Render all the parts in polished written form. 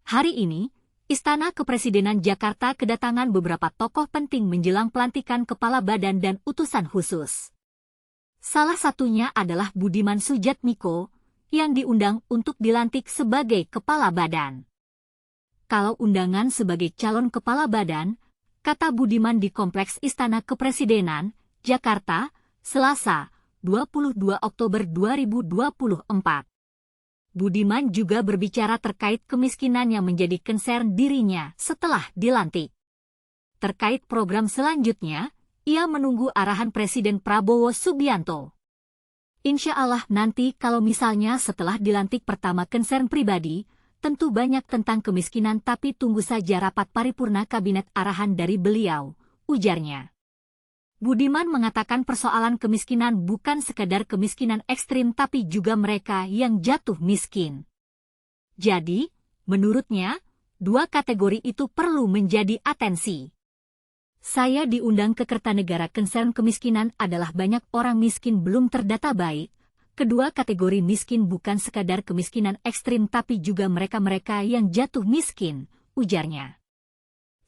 Hari ini, Istana Kepresidenan Jakarta kedatangan beberapa tokoh penting menjelang pelantikan kepala badan dan utusan khusus. Salah satunya adalah Budiman Sujatmiko, yang diundang untuk dilantik sebagai kepala badan. Kalau undangan sebagai calon kepala badan, kata Budiman di Kompleks Istana Kepresidenan, Jakarta, Selasa, 22 Oktober 2024. Budiman juga berbicara terkait kemiskinan yang menjadi concern dirinya setelah dilantik. Terkait program selanjutnya, ia menunggu arahan Presiden Prabowo Subianto. Insya Allah nanti kalau misalnya setelah dilantik pertama concern pribadi, tentu banyak tentang kemiskinan tapi tunggu saja rapat paripurna kabinet arahan dari beliau, ujarnya. Budiman mengatakan persoalan kemiskinan bukan sekadar kemiskinan ekstrim tapi juga mereka yang jatuh miskin. Jadi, menurutnya, dua kategori itu perlu menjadi atensi. Saya diundang ke Kertanegara concern kemiskinan adalah banyak orang miskin belum terdata baik. Kedua kategori miskin bukan sekadar kemiskinan ekstrim tapi juga mereka-mereka yang jatuh miskin, ujarnya.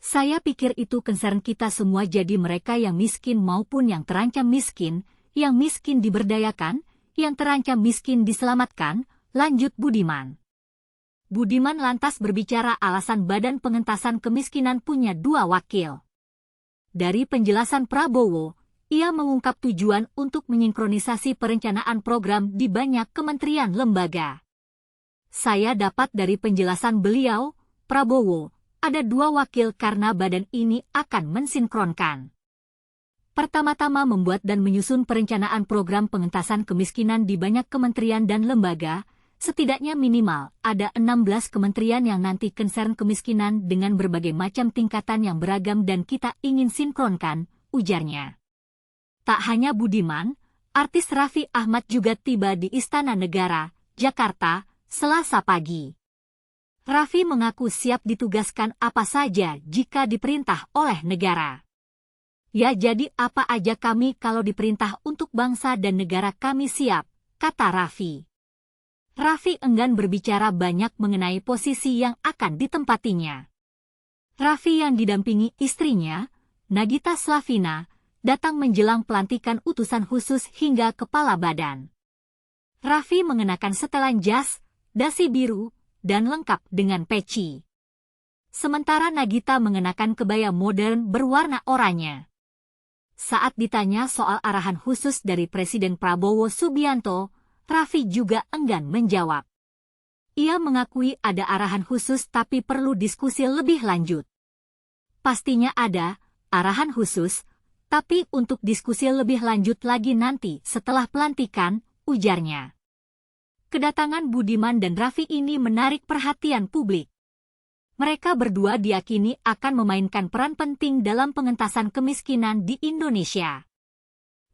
Saya pikir itu concern kita semua jadi mereka yang miskin maupun yang terancam miskin, yang miskin diberdayakan, yang terancam miskin diselamatkan, lanjut Budiman. Budiman lantas berbicara alasan Badan Pengentasan Kemiskinan punya dua wakil. Dari penjelasan Prabowo, ia mengungkap tujuan untuk mensinkronisasi perencanaan program di banyak kementerian lembaga. Saya dapat dari penjelasan beliau, Prabowo, ada dua wakil karena badan ini akan mensinkronkan. Pertama-tama membuat dan menyusun perencanaan program pengentasan kemiskinan di banyak kementerian dan lembaga, setidaknya minimal ada 16 kementerian yang nanti concern kemiskinan dengan berbagai macam tingkatan yang beragam dan kita ingin sinkronkan, ujarnya. Tak hanya Budiman, artis Raffi Ahmad juga tiba di Istana Negara, Jakarta, Selasa pagi. Raffi mengaku siap ditugaskan apa saja jika diperintah oleh negara. Ya jadi apa aja kami kalau diperintah untuk bangsa dan negara kami siap, kata Raffi. Raffi enggan berbicara banyak mengenai posisi yang akan ditempatinya. Raffi yang didampingi istrinya, Nagita Slavina, datang menjelang pelantikan utusan khusus hingga kepala badan. Raffi mengenakan setelan jas, dasi biru, dan lengkap dengan peci. Sementara Nagita mengenakan kebaya modern berwarna oranye. Saat ditanya soal arahan khusus dari Presiden Prabowo Subianto, Raffi juga enggan menjawab. Ia mengakui ada arahan khusus tapi perlu diskusi lebih lanjut. Pastinya ada arahan khusus, tapi untuk diskusi lebih lanjut lagi nanti setelah pelantikan, ujarnya. Kedatangan Budiman dan Raffi ini menarik perhatian publik. Mereka berdua diyakini akan memainkan peran penting dalam pengentasan kemiskinan di Indonesia.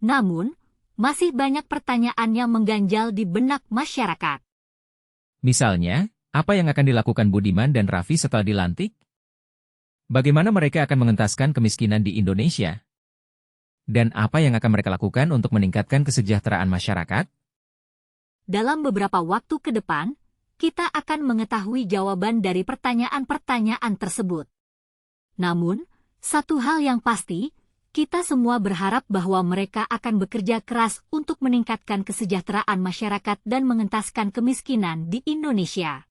Namun, masih banyak pertanyaan yang mengganjal di benak masyarakat. Misalnya, apa yang akan dilakukan Budiman dan Raffi setelah dilantik? Bagaimana mereka akan mengentaskan kemiskinan di Indonesia? Dan apa yang akan mereka lakukan untuk meningkatkan kesejahteraan masyarakat? Dalam beberapa waktu ke depan, kita akan mengetahui jawaban dari pertanyaan-pertanyaan tersebut. Namun, satu hal yang pasti, kita semua berharap bahwa mereka akan bekerja keras untuk meningkatkan kesejahteraan masyarakat dan mengentaskan kemiskinan di Indonesia.